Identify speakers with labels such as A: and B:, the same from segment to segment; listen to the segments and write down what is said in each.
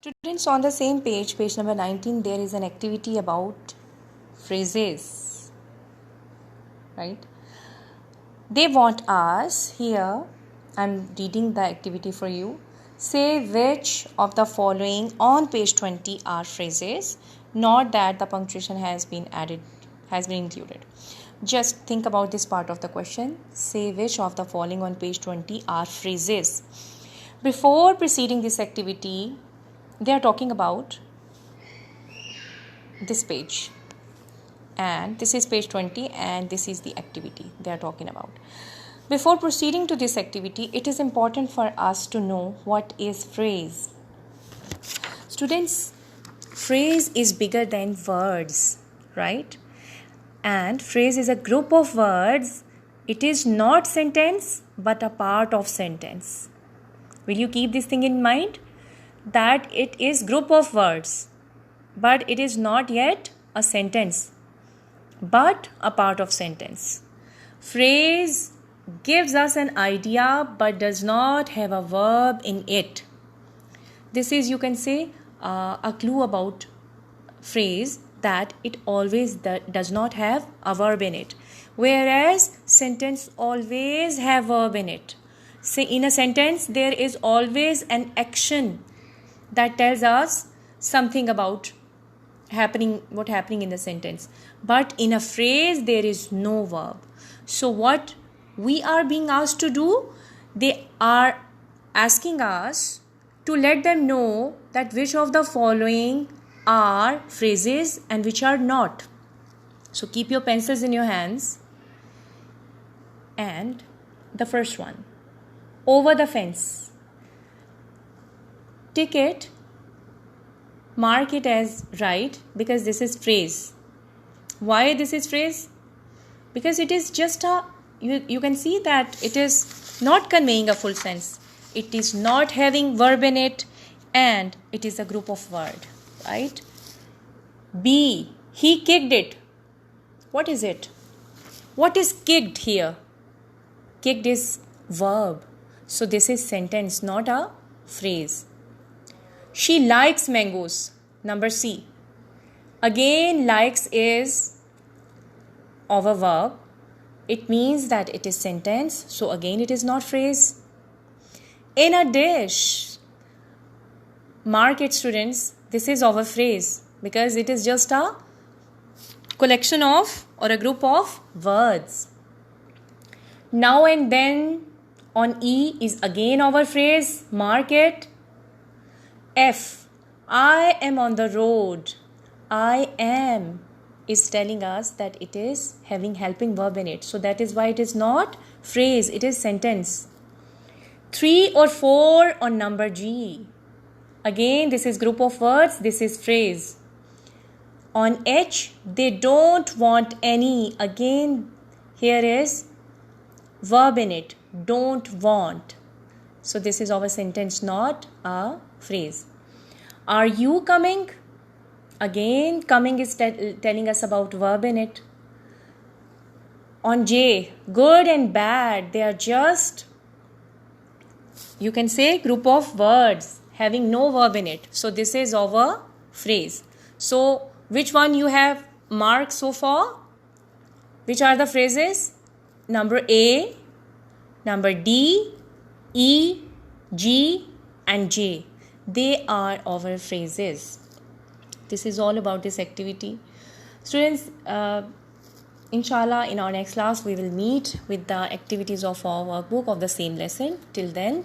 A: Students, on the same page, page number 19, there is an activity about phrases, right? They want us, here I'm reading the activity for you. Say which of the following on page 20 are phrases, not that the punctuation has been included. Just think about this part of the question. Say which of the following on page 20 are phrases. Before proceeding this activity, they are talking about this page, and this is page 20, and this is the activity they are talking about. Before proceeding to this activity, it is important for us to know what is phrase. Students, phrase is bigger than words, right? And phrase is a group of words. It is not sentence but a part of sentence. Will you keep this thing in mind? That it is group of words, but it is not yet a sentence, but a part of sentence. Phrase gives us an idea but does not have a verb in it. This is, you can say, a clue about phrase, that it always does not have a verb in it, whereas sentence always have verb in it. Say in a sentence there is always an action that tells us something about what happening in the sentence, but in a phrase there is no verb. So what we are being asked to do, they are asking us to let them know that which of the following are phrases and which are not. So keep your pencils in your hands, and the first one, over the fence. Tick it, mark it as right, because this is phrase. Why this is phrase? Because it is just you can see that it is not conveying a full sense. It is not having verb in it, and it is a group of word, right? B, he kicked it. What is it? What is kicked here? Kicked is verb. So this is sentence, not a phrase. She likes mangoes. Number C. Again, likes is of a verb. It means that it is sentence. So again, it is not phrase. In a dish. Mark it, students. This is of a phrase because it is just a collection of or a group of words. Now and then on E is again our phrase. Mark it. F, I am on the road. I am is telling us that it is having helping verb in it. So that is why it is not phrase, it is sentence. 3 or 4 on number G. Again, this is group of words, this is phrase. On H, they don't want any. Again, here is verb in it, don't want. So this is our sentence, not a phrase. Are you coming? Again, coming is telling us about verb in it. On J, good and bad, they are just, you can say, group of words having no verb in it. So this is our phrase. So which one you have marked so far? Which are the phrases? Number A, number D, E, G and J. They are our phrases. This is all about this activity. Students, inshallah, in our next class, we will meet with the activities of our workbook of the same lesson. Till then,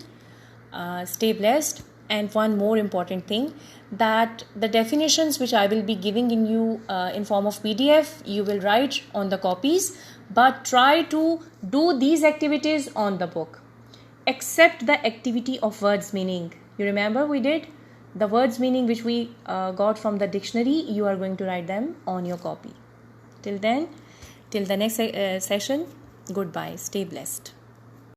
A: stay blessed. And one more important thing, that the definitions which I will be giving in you in form of PDF, you will write on the copies, but try to do these activities on the book, except the activity of words meaning. You remember we did the words meaning which we got from the dictionary. You are going to write them on your copy. Till then, till the next session, goodbye. Stay blessed.